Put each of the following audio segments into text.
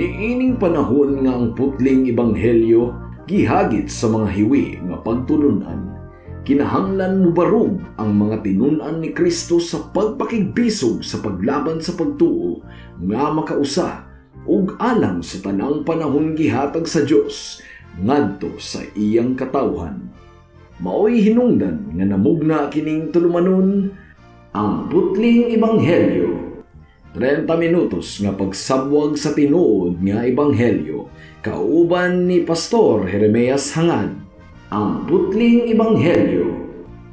Niining panahon nga ang putling ebanghelyo gihagit sa mga hiwi nga pagtulunan. Kinahanglan mo barug ang mga tinunan ni Kristo sa pagpakigbisog sa paglaban sa pagtuo nga makausa ug alang sa tanang panahon gihatag sa Dios ngadto sa iyang katawhan. Maoy hinungdan nga namugna kining tulumanon ang putling ebanghelyo. 30 minutos nga pagsabwag sa tinuod nga ebanghelyo kauban ni Pastor Jeremias Hangad. Ang putling ebanghelyo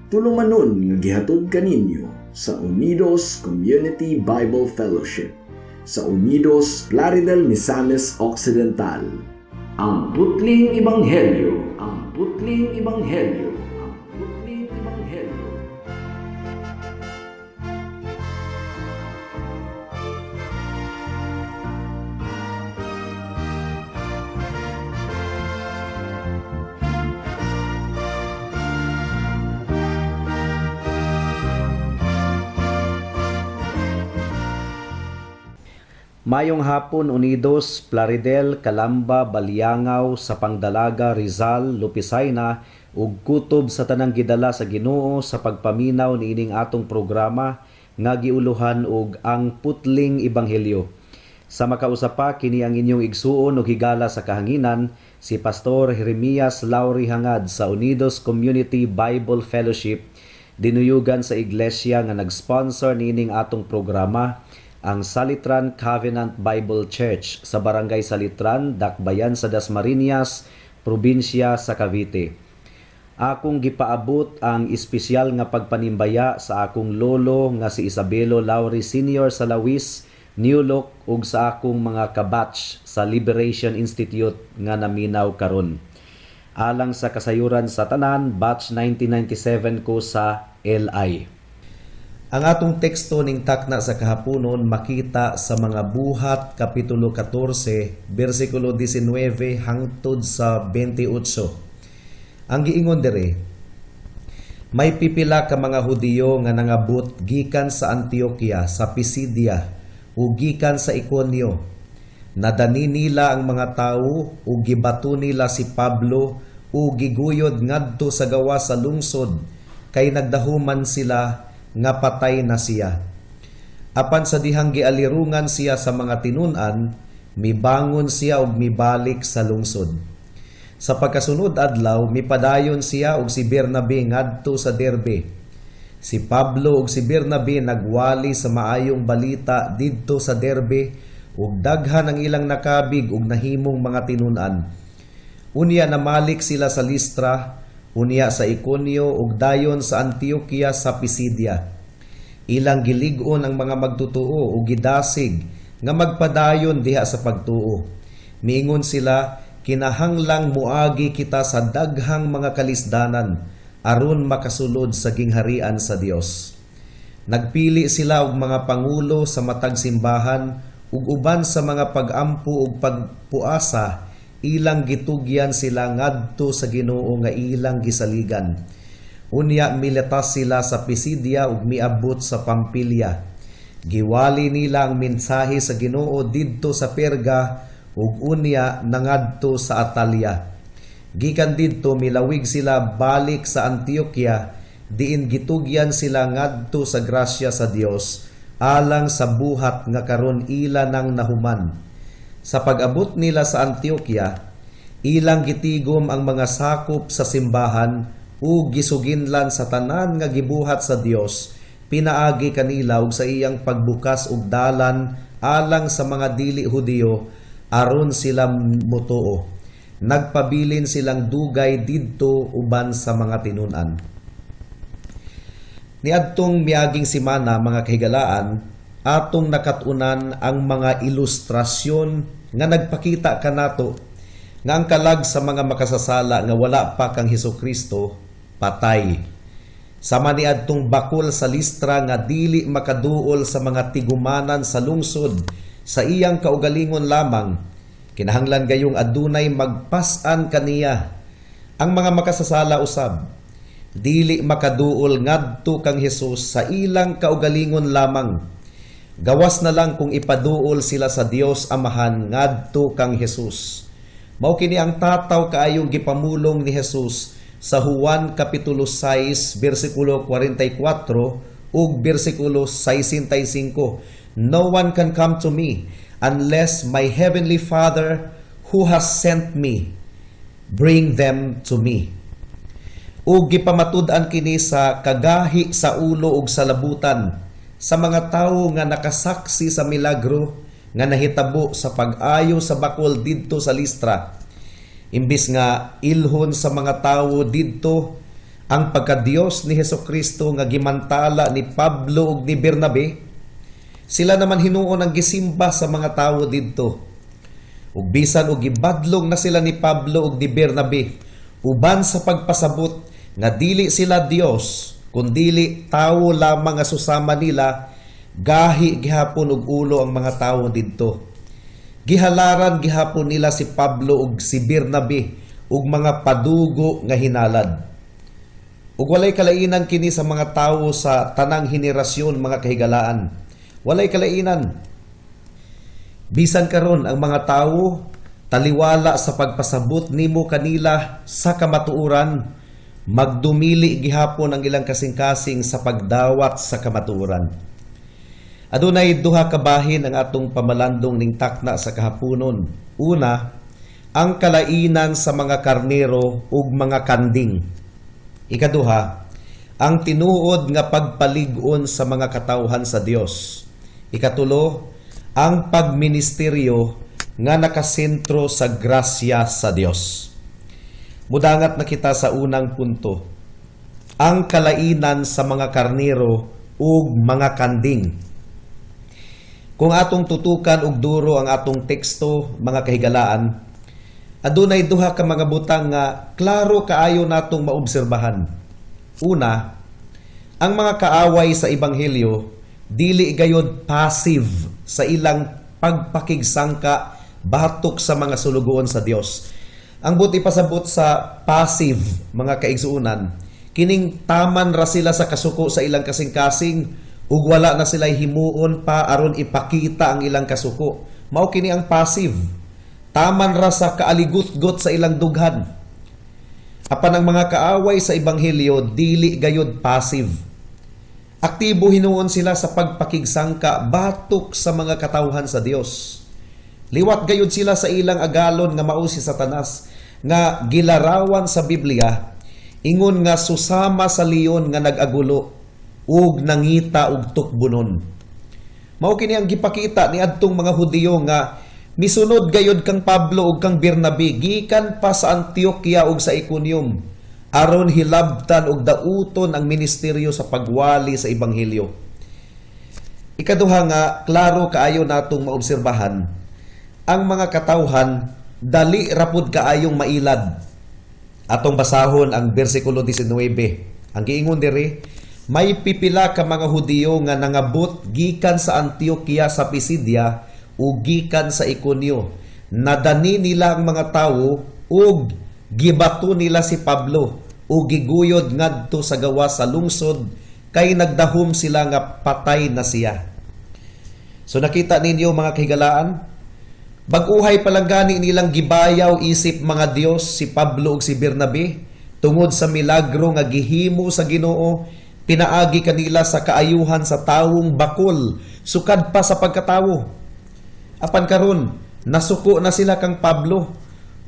tulumanon nga gihatod kaninyo sa Unidos Community Bible Fellowship sa Unidos Plaridel, Misamis Occidental. Ang putling ebanghelyo, ang putling ebanghelyo, ang putling ebanghelyo. Mayong hapon Unidos, Plaridel, Calamba, Baliangaw, sa Pangdalaga, Rizal, Lupisayna ug kutob sa tanang gidala sa Ginoo sa pagpaminaw niining atong programa nga giuluhan og ang putling ebanghelyo. Sa makausapa kini ang inyong igsuon ug higala sa kahanginan si Pastor Jeremias Lauri Hangad sa Unidos Community Bible Fellowship dinuyugan sa iglesia nga nag-sponsor niining atong programa, ang Salitran Covenant Bible Church sa Barangay Salitran, Dakbayan sa Dasmariñas, probinsya sa Cavite. Akong gipaabot ang espesyal nga pagpanimbaya sa akong lolo nga si Isabelo Lauri Sr. sa Lawis, New Look ug sa akong mga kabatch sa Liberation Institute nga naminaw karon. Alang sa kasayuran sa tanan, batch 1997 ko sa LI. Ang atong teksto ning takna sa kahaponon makita sa mga Buhat kapitulo 14 bersikulo 19 hangtod sa 28. Ang giingon dire, may pipila ka mga Hudiyo nga nangabot gikan sa Antioquia, sa Pisidia ug gikan sa Iconio. Nadani nila ang mga tawo ug gibato nila si Pablo ug giguyod ngadto sa gawa sa lungsod kay nagdahuman sila nga patay na siya. Apan sa dihang gialirungan siya sa mga tinunan, mibangon siya ug mibalik sa lungsod. Sa pagkasunod adlaw, mipadayon siya ug si Bernabe ngadto sa Derbe. Si Pablo ug si Bernabe nagwali sa maayong balita didto sa Derbe ug daghan ang ilang nakabig ug nahimong mga tinunan. Unya namalik sila sa Listra, unya sa Iconio ug dayon sa Antioquia sa Pisidia. Ilang gilig-on ang mga magtutuo ug gidasig nga magpadayon diha sa pagtuo. Miingon sila, kinahanglang muagi kita sa daghang mga kalisdanan aron makasulod sa gingharian sa Dios. Nagpili sila og mga pangulo sa matag simbahan ug uban sa mga pag-ampo ug pagpuasa. Ilang gitugyan sila ngadto sa Ginoo nga ilang gisaligan. Unya miletas sila sa Pisidia ug miabot sa Pampilya. Giwali nila ang mensahe sa Ginoo didto sa Perga ug unya nangadto sa Atalia. Gikan didto milawig sila balik sa Antioquia, diin gitugyan sila ngadto sa grasya sa Dios alang sa buhat nga karon ila nang nahuman. Sa pag-abot nila sa Antioquia, ilang gitigom ang mga sakop sa simbahan ug gisuginlan sa tanan nga gibuhat sa Dios, pinaagi kanila ug sa iyang pagbukas og dalan alang sa mga dili Hudiyo aron sila motuo. Nagpabilin silang dugay didto uban sa mga tinunan. Niadtong miaging semana mga kahigalaan, atong nakatunan ang mga ilustrasyon nga nagpakita kanato nga ang kalag sa mga makasasala nga wala pa kang Hesukristo patay. Sama niadtong bakol sa Listra nga dili makaduol sa mga tigumanan sa lungsod sa iyang kaugalingon lamang, kinahanglan gayong adunay magpas-an kaniya. Ang mga makasasala usab dili makaduol ngadto kang Hesus sa ilang kaugalingon lamang. Gawas na lang kung ipaduol sila sa Dios Amahan ngadto kang Hesus. Mao kini ang tataw kaayong gipamulong ni Hesus sa Juan kapitulo 6 bersikulo 44 ug bersikulo 65. No one can come to me unless my heavenly Father who has sent me bring them to me. Ug gipamatud-an kini sa kagahi sa ulo ug sa labutan sa mga tawo nga nakasaksi sa milagro nga nahitabo sa pag-ayo sa bakol didto sa Listra. Imbis nga ilhon sa mga tawo didto ang pagka-Dios ni Hesukristo nga gimantala ni Pablo ug ni Bernabe, sila naman hinuon ang gisimba sa mga tawo didto. Ug bisan og gibadlong na sila ni Pablo ug ni Bernabe uban sa pagpasabot nga dili sila Dios kundili tawo lamang nga susama nila, gahi gihapon og ulo ang mga tawo didto. Gihalaran gihapon nila si Pablo ug si Bernabe ug mga padugo nga hinalad. Ug walay kalainan kini sa mga tawo sa tanang henerasyon, mga kahigalaan. Walay kalainan. Bisan karon ang mga tawo taliwala sa pagpasabot nimo kanila sa kamatuoran, magdumili gihapon ang ilang kasing-kasing sa pagdawat sa kamatuoran. Adunay duha ka bahin ang atong pamalandong ning takna sa kahaponon. Una, ang kalainan sa mga karnero ug mga kanding. Ikaduha, ang tinuod nga pagpalig-on sa mga katawhan sa Dios. Ikatulo, ang pagministeryo nga nakasentro sa grasya sa Dios. Mudangat na kita sa unang punto. Ang kalainan sa mga karnero ug mga kanding. Kung atong tutukan og duro ang atong teksto, mga kahigalaan, adunay duha ka mga butang nga klaro kaayo natong maobserbahan. Una, ang mga kaaway sa ebanghelyo dili gayud passive sa ilang pagpakigsangka batok sa mga sulugoon sa Dios. Ang buti pasabot sa passive, mga kaigsuunan, kining taman ra sila sa kasuko sa ilang kasing-kasing ug wala na sila himuon pa aron ipakita ang ilang kasuko. Mao kini ang passive. Taman ra sa kaaligot-got sa ilang dughan. Apan ang mga kaaway sa ebanghelyo dili gayud passive. Aktibo hinuon sila sa pagpakigsangka batok sa mga katawhan sa Dios. Liwat gayud sila sa ilang agalon nga mao si Satanas nga gilarawan sa Biblia ingon nga susama sa leon nga nag-agulo ug nangita og tukbunon. Mao kini ang gipakita ni adtong mga Hudiyo nga misunod gayud kang Pablo ug kang Bernabe gikan pa sa Antioquia ug sa Iconium aron hilabtan og dauton ang ministeryo sa pagwali sa ebanghelyo. Ikaduha nga klaro kaayo natong maobserbahan ang mga katawhan dali rapod kaayong mailad. Atong basahon ang bersikulo 19. Ang giingon diri, may pipila ka mga Hudiyo nga nangabot gikan sa Antioquia sa Pisidia ug gikan sa Iconio. Nadani nila ang mga tawo ug gibato nila si Pablo ug giguyod ngadto sa gawas sa lungsod kay nagdahom sila nga patay na siya. So nakita ninyo mga kahigalaan, baguhay palang gani nilang gibayaw isip mga Dios si Pablo ug si Bernabe tungod sa milagro nga gihimo sa Ginoo, pinaagi kanila sa kaayuhan sa tawong bakol sukad pa sa pagkatawo. Apan karon nasuko na sila kang Pablo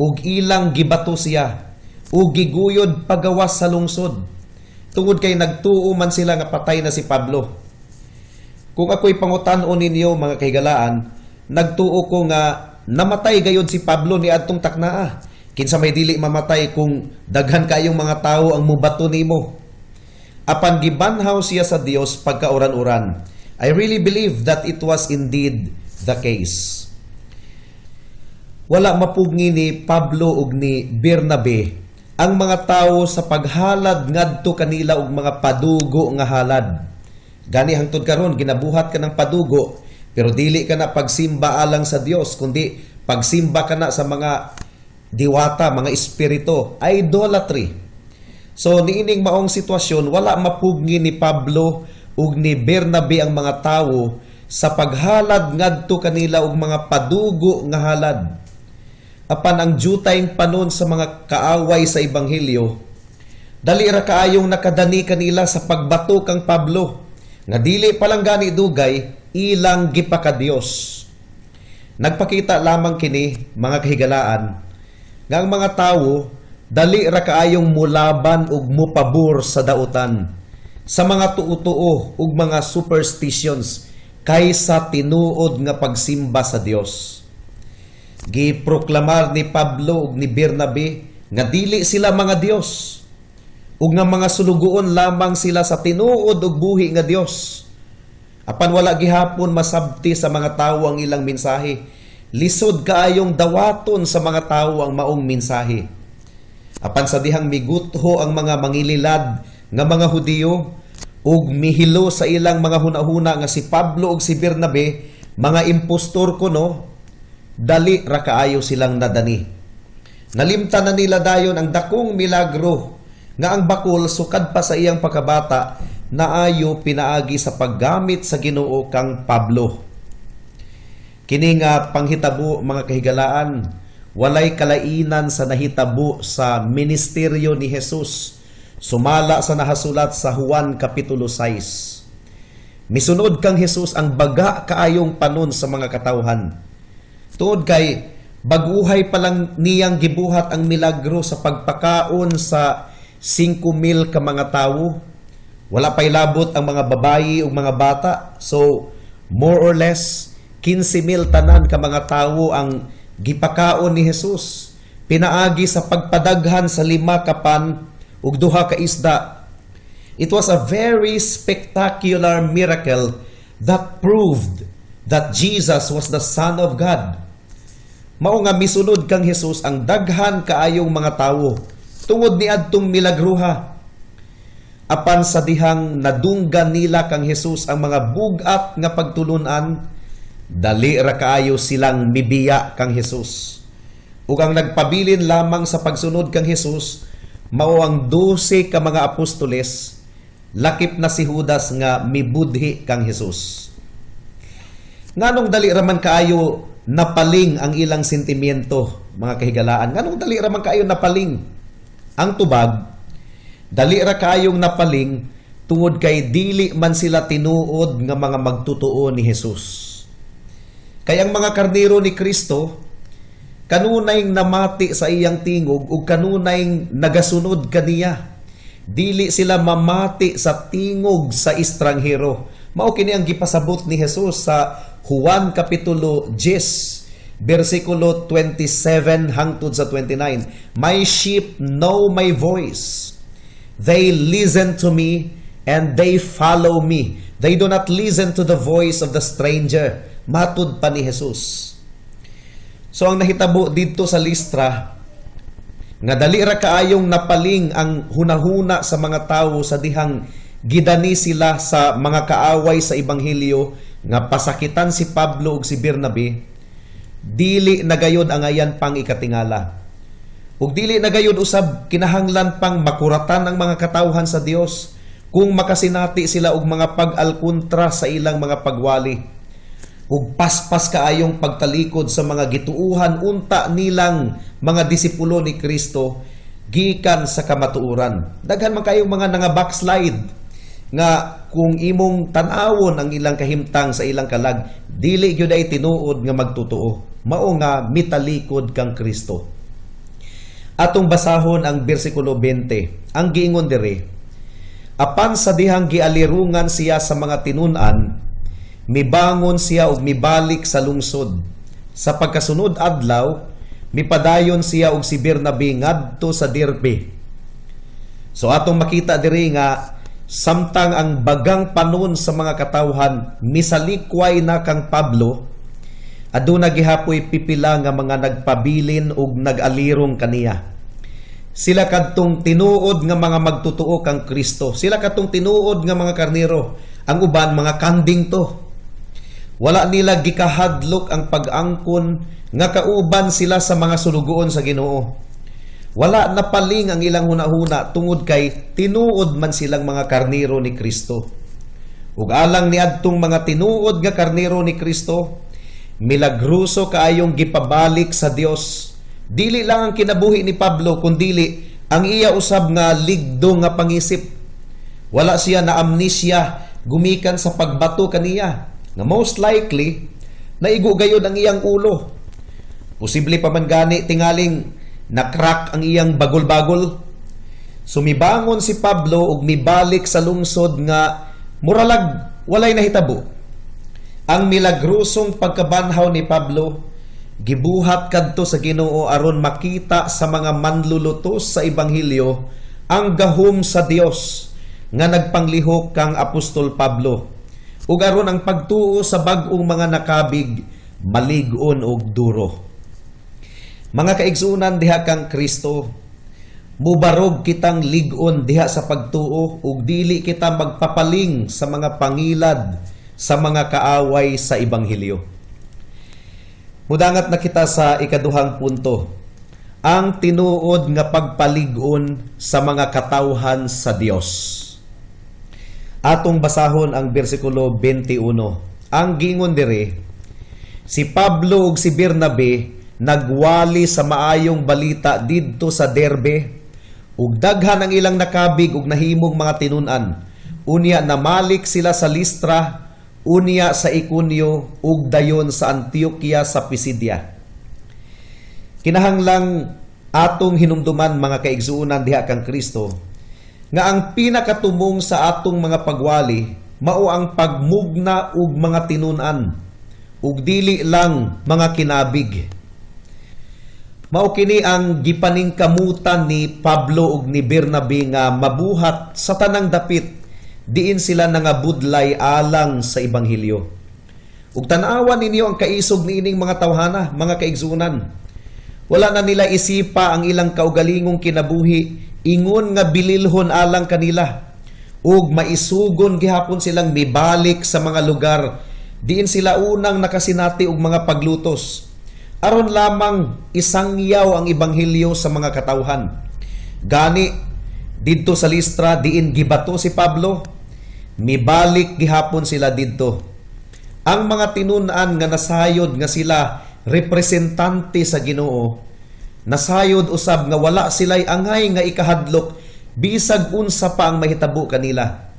ug ilang gibato siya ug giguyod pagawas sa lungsod tungod kay nagtuo man sila nga patay na si Pablo. Kung ako'y pangutan-on ninyo mga kahigalaan, nagtuo ko nga namatay gayod si Pablo ni adtong taknaa. Kinsa may dili mamatay kung daghan kayong mga tawo ang mubato nimo. Apan gibanhaw siya sa Dios pagkauran-uran. I really believe that it was indeed the case. Wala mapugni ni Pablo ug ni Bernabe ang mga tawo sa paghalad ngadto kanila og mga padugo nga halad. Gani hangtod karon ginabuhat ka ng padugo, pero dili ka na pagsimba alang sa Dios, kundi pagsimba ka na sa mga diwata, mga espiritu, idolatry. So niining maong sitwasyon, wala mapugni ni Pablo ug ni Bernabe ang mga tawo sa paghalad ngadto kanila og mga padugo nga halad. Apan ang dutayng panon sa mga kaaway sa ebanghelyo, dali ra kaayong nakadani kanila sa pagbato kang Pablo, nga dili palang gani dugay ilang gipakadiyos. Nagpakita lamang kini, mga kahigalaan, nga ang mga tawo dali ra kaayong mulaban ug mopabor sa dautan, sa mga tuo-tuo ug mga superstitions kaysa tinuod nga pagsimba sa Dios. Giproklamar ni Pablo ug ni Bernabe nga dili sila mga Dios, ug nga mga sulugoon lamang sila sa tinuod ug buhi nga Dios. Apan wala gihapon masabti sa mga tawo ang ilang mensahe. Lisod kaayong dawaton sa mga tawo ang maong mensahe. Apan sa dihang migutho ang mga mangililad nga mga Hudiyo ug mihilo sa ilang mga hunahuna nga si Pablo ug si Bernabe mga impostor kuno, dali ra kaayo silang nadani. Nalimtan na nila dayon ang dakong milagro nga ang bakol sukad pa sa iyang pagkabata naayo pinaagi sa paggamit sa Ginoo kang Pablo. Kini nga panghitabo, mga kahigalaan, walay kalainan sa nahitabo sa ministeryo ni Jesus, sumala sa nahasulat sa Juan Kapitulo 6. Misunod kang Jesus ang baga kaayong panon sa mga katawhan. Tuod kay baguhay pa lang niyang gibuhat ang milagro sa pagpakaon sa 5,000 ka mga tawo. Wala pay labot ang mga babayi ug mga bata. So, more or less, 15,000 tanan ka mga tawo ang gipakaon ni Jesus. Pinaagi sa pagpadaghan sa 5 kapan ug 2 ka isda. It was a very spectacular miracle that proved that Jesus was the Son of God. Mao nga misunod kang Jesus ang daghan kaayong mga tawo tungod ni adtong milagruha. Apan sa dihang nadunggan nila kang Jesus ang mga bugat nga pagtulunan, dali ra kaayo silang mibiya kang Jesus. Ug ang nagpabilin lamang sa pagsunod kang Jesus mao ang 12 ka mga apostoles, lakip na si Judas nga mibudhi kang Jesus. Nganong dali ra man kaayo napaling ang ilang sentimiento, mga kahigalaan? Nganong dali ra man kaayo napaling? Ang tubag, dali ra kaayong napaling tungod kay dili man sila tinuod nga mga magtutuo ni Jesus. Kaya ang mga karnero ni Kristo, kanunay namati sa iyang tingog ug kanunay nagasunod kaniya. Dili sila mamati sa tingog sa estranghero. Mao kini ang gipasabot ni Jesus sa Juan Kapitulo 10, versikulo 27 hangtod sa 29. My sheep know my voice. They listen to me and they follow me. They do not listen to the voice of the stranger. Matud pa ni Jesus. So ang nahitabo dito sa Listra, nga dali ra kaayong napaling ang hunahuna sa mga tawo sa dihang gidani sila sa mga kaaway sa ebanghelyo nga pasakitan si Pablo ug si Bernabe, dili nagayod ang ayan pang ikatingala. Ug dili nagayod usab kinahanglan pang makuratan ang mga katawhan sa Dios kung makasinati sila og mga pag-alkontra sa ilang mga pagwali. Ug paspas kaayong pagtalikod sa mga gituuhan unta nilang mga disipulo ni Kristo gikan sa kamatuoran. Daghan man kayong mga backslide nga kung imong tan-awon ang ilang kahimtang sa ilang kalag, dili gyud ay tinuod nga magtutuo. Mao nga mitalikod kang Kristo. Atong basahon ang bersikulo 20. Ang giingon diri, apan sa dihang gialirungan siya sa mga tinun-an, mibangon siya ug mibalik sa lungsod. Sa pagkasunod adlaw, mipadayon siya ug si Bernabe ngadto sa Derbe. So atong makita diri nga samtang ang bagang panon sa mga katawhan misalikway na kang Pablo, aduna gihapoy pipila nga mga nagpabilin ug nag-alirong kaniya. Sila kadtong tinuod nga mga magtutuo kang Kristo. Sila kadtong tinuod nga mga karnero. Ang uban mga kanding to. Wala nila gikahadlok ang pag-angkon nga kauban sila sa mga sulugoon sa Ginoo. Wala napaling ang ilang hunahuna tungod kay tinuod man silang mga karnero ni Kristo. ug alang niadtong mga tinuod nga karnero ni Kristo, milagruso kaayong gipabalik sa Dios. Dili lang ang kinabuhi ni Pablo, kundili ang iya usab nga ligdo nga pangisip. Wala siya na amnesia gumikan sa pagbato kaniya, nga most likely naigo gayud ang iyang ulo. Posible pa man gani tingaling na-crack ang iyang bagol-bagol. Sumibangon si Pablo ug mibalik sa lungsod nga muralag walay nahitabo. Ang milagrosong pagkabanhaw ni Pablo gibuhat kadto sa Ginoo aron makita sa mga manlulutos sa ebanghelyo ang gahom sa Dios nga nagpanglihok kang Apostol Pablo, ug aron ang pagtuo sa bag-ong mga nakabig malig-on og duro. Mga kaigsunan diha kang Kristo, mubarog kitang lig-on diha sa pagtuo ug dili kita magpapaling sa mga pangilad sa mga kaaway sa ebanghelyo. Mudangat na kita sa ikaduhang punto, ang tinuod nga pagpalig-on sa mga katawhan sa Dios. Atong basahon ang bersikulo 21. Ang gingon dire, si Pablo ug si Bernabe nagwali sa maayong balita didto sa Derbe, ug daghan ang ilang nakabig ug nahimong mga tinun-an. Unya namalik sila sa Listra, unya sa Iconio ug dayon sa Antioquia sa Pisidia. Kinahanglang atong hinumduman mga kaigsuonan diha kang Kristo nga ang pinakatumong sa atong mga pagwali mao ang pagmugna ug mga tinun-an ug dili lang mga kinabig. Mao kini ang gipaningkamutan ni Pablo ug ni Bernabe nga mabuhat sa tanang dapit diin sila nangabudlay alang sa ebanghelyo. Ug tan-awan ninyo ang kaisog niining mga tawhana, mga kaigsunan. Wala na nila isipa ang ilang kaugalingong kinabuhi, ingon nga bililhon alang kanila. Ug maisugon gihapon silang mibalik sa mga lugar diin sila unang nakasinati og mga paglutos, aron lamang isangyaw ang ebanghelyo sa mga katawhan. Gani didto sa Listra diin gibato si Pablo, mibalik gihapon sila didto. Ang mga tinun-an nga nasayod nga sila representante sa Ginoo, nasayod usab nga wala sila'y angay nga ikahadlok bisag unsa pa ang mahitabo kanila.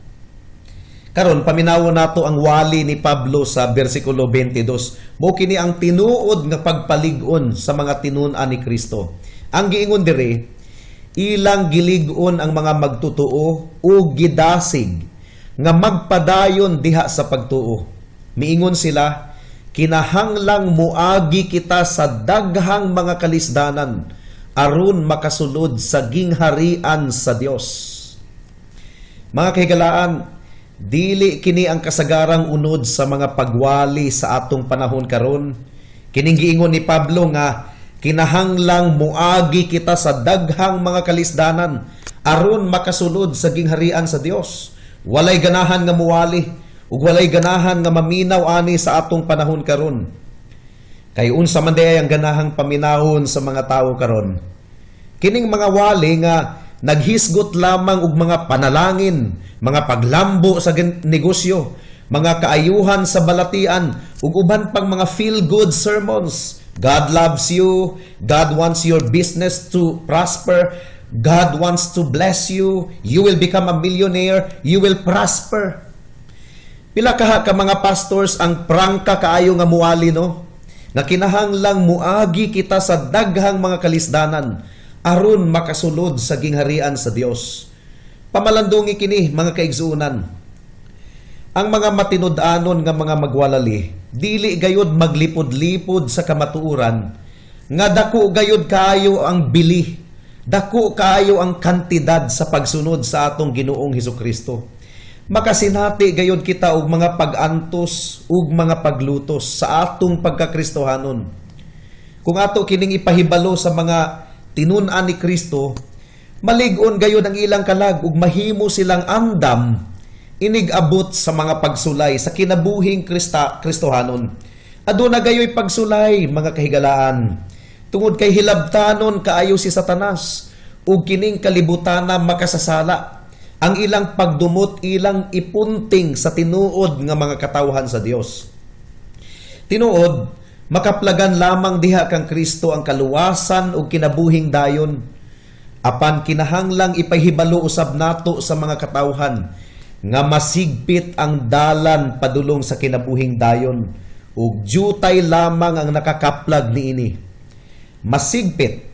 Karon paminawon nato ang wali ni Pablo sa bersikulo 22. Mo kini ang tinuod nga pagpalig-on sa mga tinun-an ni Kristo. Ang giingon dire, ilang gilig-on ang mga magtutuo o gidasig nga magpadayon diha sa pagtuo. Miingon sila, kinahanglang muagi kita sa daghang mga kalisdanan aron makasulod sa gingharian sa Dios. Mga kahigalaan, dili kini ang kasagarang unod sa mga pagwali sa atong panahon karon. Kining giingon ni Pablo nga kinahanglang muagi kita sa daghang mga kalisdanan aron makasulod sa gingharian sa Dios. Walay ganahan nga muwali ug walay ganahan nga maminaw ani sa atong panahon karon. Kay unsa man day ang ganahang paminahon sa mga tawo karon? Kining mga wali nga naghisgot lamang og mga panalangin, mga paglambo sa negosyo, mga kaayuhan sa balatian, ug uban pang mga feel-good sermons. God loves you, God wants your business to prosper, God wants to bless you, you will become a millionaire, you will prosper. Pila ka mga pastors ang prangka kaayo nga muwali, no? Nga kinahanglang muagi kita sa daghang mga kalisdanan aron makasulod sa gingharian sa Dios. Pamalandungi kini mga kaigsuonan. Ang mga matinud-anon nga mga magwalali dili gayud maglipod-lipod sa kamatuoran nga dako gayud kaayo ang bili, dako kaayo ang kantidad sa pagsunod sa atong Ginoong Hesukristo. Makasinati gayud kita og mga pag-antos ug mga paglutos sa atong pagkakristohanon. Kung ato kining ipahibalo sa mga tinun-an ni Kristo, malig-on gayud ang ilang kalag ug mahimo silang andam inig-abot sa mga pagsulay sa kinabuhing Kristohanon. Aduna gayoy pagsulay mga kahigalaan. Tungod kay hilabtanon kaayo si Satanas ug kining kalibutana makasasala. ang ilang pagdumot ilang ipunting sa tinuod nga mga katawhan sa Dios. Tinuod, makaplagan lamang diha kang Kristo ang kaluwasan ug kinabuhing dayon. Apan kinahanglang ipahibalo usab nato sa mga katawhan nga masigpit ang dalan padulong sa kinabuhing dayon ug jutay lamang ang nakakaplag niini. Masigpit,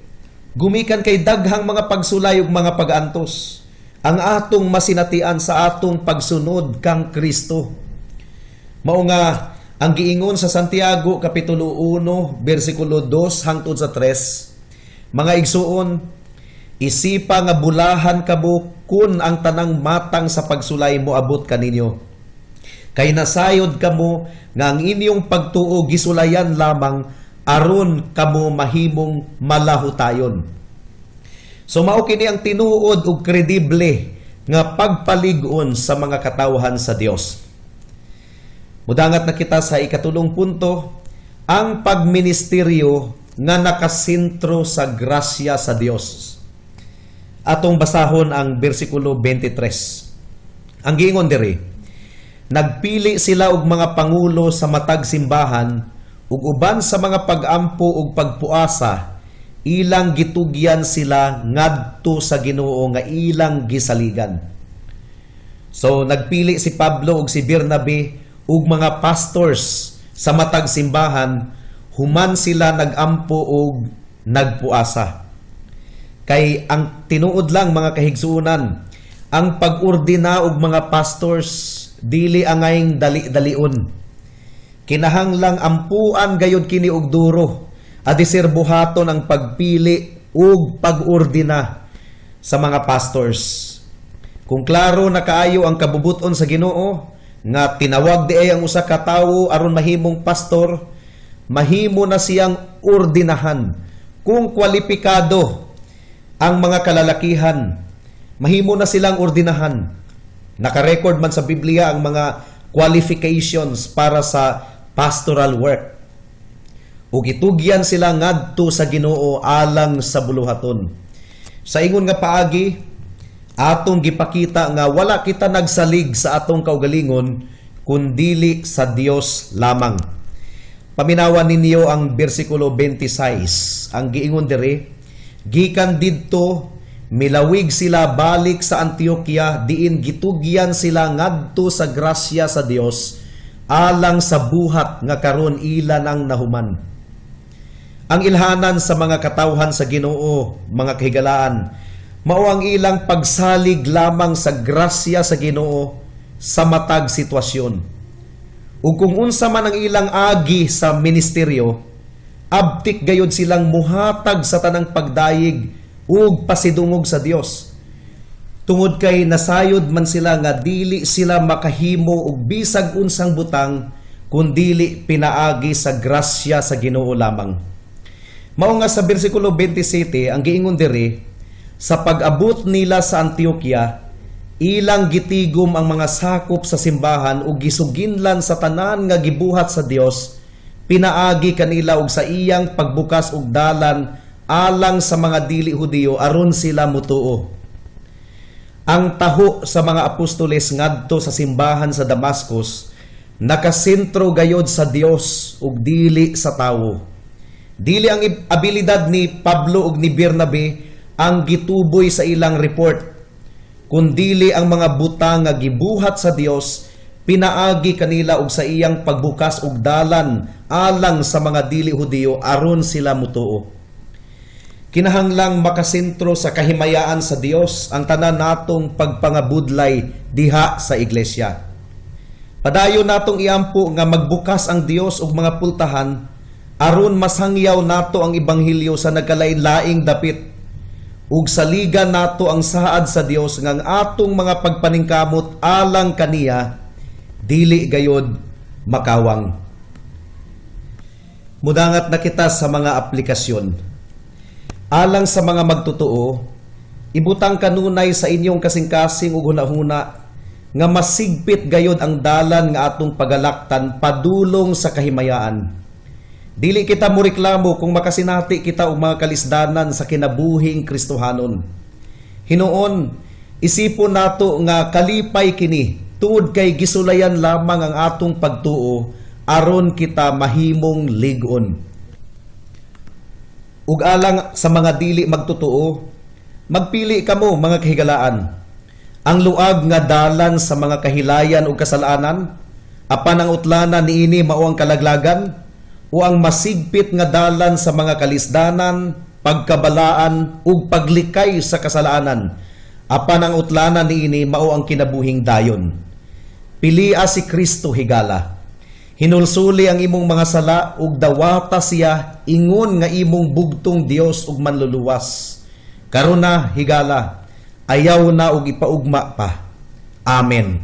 gumikan kay daghang mga pagsulay ug mga pag-antos ang atong masinatian sa atong pagsunod kang Kristo. Mao nga ang giingon sa Santiago kapitulo 1 bersikulo 2 hangtod sa 3, mga igsuon, isipa nga bulahan kamo kun ang tanang matang sa pagsulay mo abot kaninyo. Kay nasayod kamo nga ang inyong pagtuo gisulayan lamang aron kamo mahimong malahutayon. So mao kini ang tinuod ug kredible nga pagpalig-on sa mga katawhan sa Dios. Mudangat na kita sa ikatulong punto, ang pagministeryo nga nakasentro sa grasya sa Dios. Atong basahon ang bersikulo 23. Ang giingon diri, nagpili sila og mga pangulo sa matag simbahan ug uban sa mga pag-ampo ug pagpuasa, ilang gitugyan sila ngadto sa Ginoo nga ilang gisaligan. So nagpili si Pablo ug si Bernabe ug mga pastors sa matag simbahan, human sila nagampo ug nagpuasa. Kay ang tinuod lang mga kahigsuonan, ang pag-ordina og mga pastors dili angayng dali-dalion. Kinahanglang ampuan gayud kini og duro, adisir buhaton ang pagpili ug pag-ordina sa mga pastors. Kung klaro na kaayo ang kabubuton sa Ginoo nga tinawag di ay ang usa ka tawo aron mahimong pastor, mahimo na siyang ordinahan. Kung kwalipikado ang mga kalalakihan, mahimo na silang ordinahan. Naka-record man sa Biblia ang mga qualifications para sa pastoral work. Ug itugyan sila ngadto sa Ginoo alang sa buluhaton. Sa ingon nga paagi, atong gipakita nga wala kita nagsalig sa atong kaugalingon kundili sa Dios lamang. Paminawan ninyo ang bersikulo 26. Ang giingon diri, gikan didto milawig sila balik sa Antioquia, diin gitugyan sila ngadto sa grasya sa Dios alang sa buhat nga karon ila nang nahuman. Ang ilhanan sa mga katawhan sa Ginoo, mga kahigalaan, mao ang ilang pagsalig lamang sa grasya sa Ginoo sa matag sitwasyon. Ug kung unsa man ang ilang agi sa ministeryo, abtik gayud silang muhatag sa tanang pagdayig ug pasidungog sa Dios. Tungod kay nasayod man sila nga dili sila makahimo og bisag unsang butang kundili pinaagi sa grasya sa Ginoo lamang. Mao nga sa bersikulo 27 ang giingon diri, sa pag-abot nila sa Antioquia, ilang gitigom ang mga sakop sa simbahan ug gisuginlan sa tanan nga gibuhat sa Dios, pinaagi kanila og sa iyang pagbukas og dalan alang sa mga dili Hudiyo aron sila mutuo. Ang taho sa mga apostoles ngadto sa simbahan sa Damascus nakasentro gayod sa Dios ug dili sa tawo. Dili ang abilidad ni Pablo ug ni Bernabe ang gituboy sa ilang report, kundili ang mga butang nga gibuhat sa Dios pinaagi kanila og sa iyang pagbukas og dalan alang sa mga dili Hudiyo aron sila mutuo. Kinahanglang makasentro sa kahimayaan sa Dios ang tanan natong pagpangabudlay diha sa iglesia. Padayon natong iampo nga magbukas ang Dios og mga pultahan aron masangyaw nato ang ebanghelyo sa nagkalain-laing dapit ug saligan nato ang saad sa Dios nga ang atong mga pagpaningkamot alang kaniya dili gayod makawang. Mudangat na kita sa mga aplikasyon. Alang sa mga magtutuo, ibutang kanunay sa inyong kasing-kasing ug hunahuna nga masigpit gayod ang dalan nga atong pagalaktan padulong sa kahimayaan. Dili kita moreklamo kung makasinati kita og mga kalisdanan sa kinabuhing Kristohanon. Hinuon, Isipon nato nga kalipay kini tuod kay gisulayan lamang ang atong pagtuo aron kita mahimong lig-on. Ug alang sa mga dili magtutuo, magpili kamo mga kahigalaan. Ang luag nga dalan sa mga kahilayan ug kasalanan, apan ang utlanan niini mao ang kalaglagan, o ang masigpit nga dalan sa mga kalisdanan, pagkabalaan ug paglikay sa kasalanan, apan ang utlanan niini mao ang kinabuhing dayon. Pilia si Kristo higala. Hinulsuli ang imong mga sala ug dawata siya ingon nga imong bugtong Dios ug manluluwas. Karon na higala, ayaw na og ipaugma pa. Amen.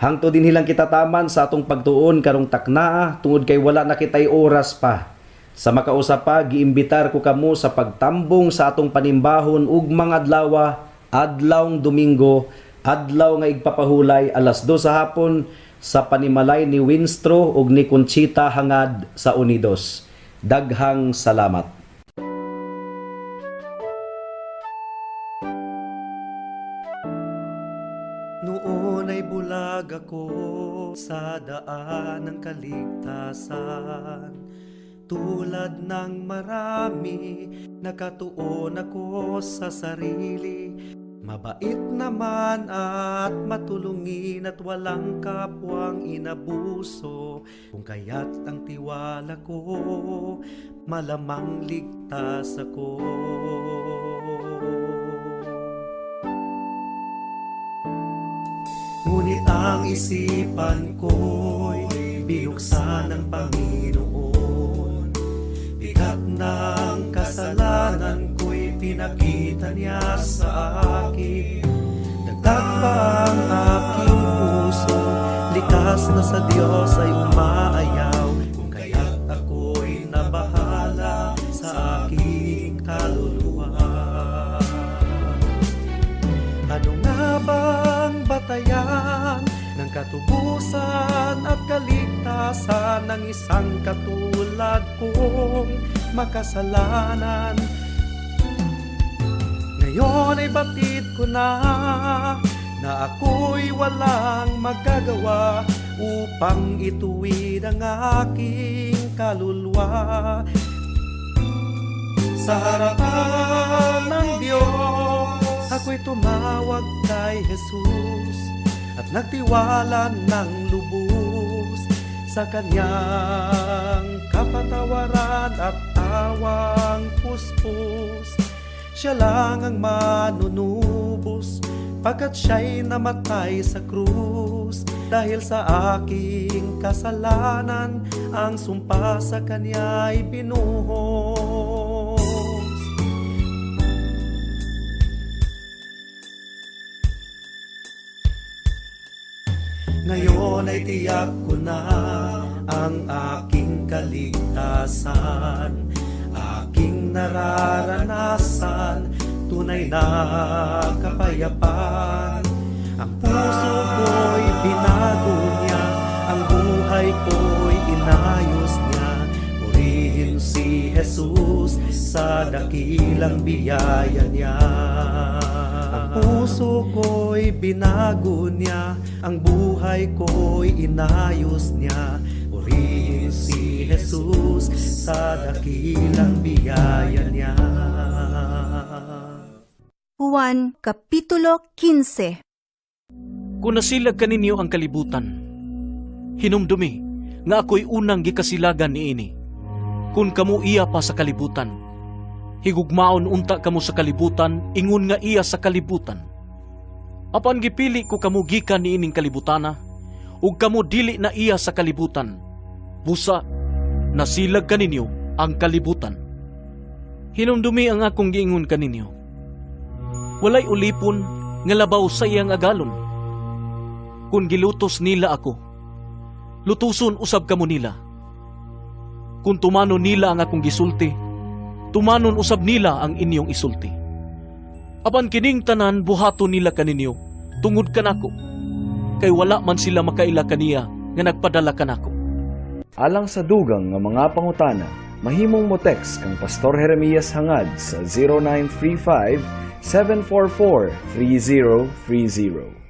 Hangto din hilang kita taman sa atong pagtuon karong taknaa tungod kay wala na kitay oras pa. Sa makausap pa, giimbitar ko kamo sa pagtambong sa atong panimbahon ug mga adlaw, adlawng Domingo, adlaw nga igpapahulay alas 2 sa hapon sa panimalay ni Winstro ug ni Conchita hangad sa Unidos. Daghang salamat. Noon ay bulag ako sa daan ng kaligtasan. Tulad ng marami, nakatuon ako sa sarili. Mabait naman at matulungin at walang kapwang inabuso. Kung kaya't ang tiwala ko, malamang ligtas ako. Ngunit ang isipan ko'y binuksan ng Panginoon. Bigat ng kasalanan ko'y pinakita niya sa akin. Dagdag pa ang aking puso, likas na sa Diyos ay umaayaw. Kung kaya't ako'y nabahala sa aking kaluluwa. Ano nga bang batayan ng katubusan at kaligtasan ng isang katulad kong makasalanan? Ngayon ay batid ko na ako'y walang magagawa upang ituwid ang aking kaluluwa. Sa harapan ng Diyos, ako'y tumawag kay Jesus at nagtiwala ng lubos sa kanyang kapatawaran at tawang puspos. Siya lang ang manunubos pagkat siya'y namatay sa krus. Dahil sa aking kasalanan, ang sumpa sa kanya'y binuhos. Ngayon ay tiyak ko na ang aking kaligtasan, aking nararanasan, tunay na kapayapaan. Ang puso ko'y binago niya, ang buhay ko'y inayos niya. Purihin si Jesus sa dakilang biyaya niya. Ang puso ko'y binago niya, ang buhay ko'y inayos niya. Purihin si Jesus sa dakilang biyaya niya. Juan Kapitulo 15. Kung nasilag kaninyo ang kalibutan, hinumdumi nga ako'y unang gikasilagan niini. Kung kamu iya pa sa kalibutan, higugmaon unta kamo sa kalibutan, ingon nga iya sa kalibutan. Apan gipili ko kamo gikan niining kalibutana, ug kamo dili na iya sa kalibutan. Busa, nasilag kaninyo ang kalibutan. Hinumdumi ang akong giingon kaninyo. Walay ulipon nga labaw sa iyang agalon. Kung gilutos nila ako, lutuson usab kamo nila. Kung tumanon nila ang akong gisulti, tumanon usab nila ang inyong isulti. Apan kining tanan buhaton nila kaninyo, tungod kanako, kay wala man sila makaila kaniya nga nagpadala kanako. Alang sa dugang nga mga pangutana, mahimong mo text kang Pastor Jeremias hangad sa 744-3030.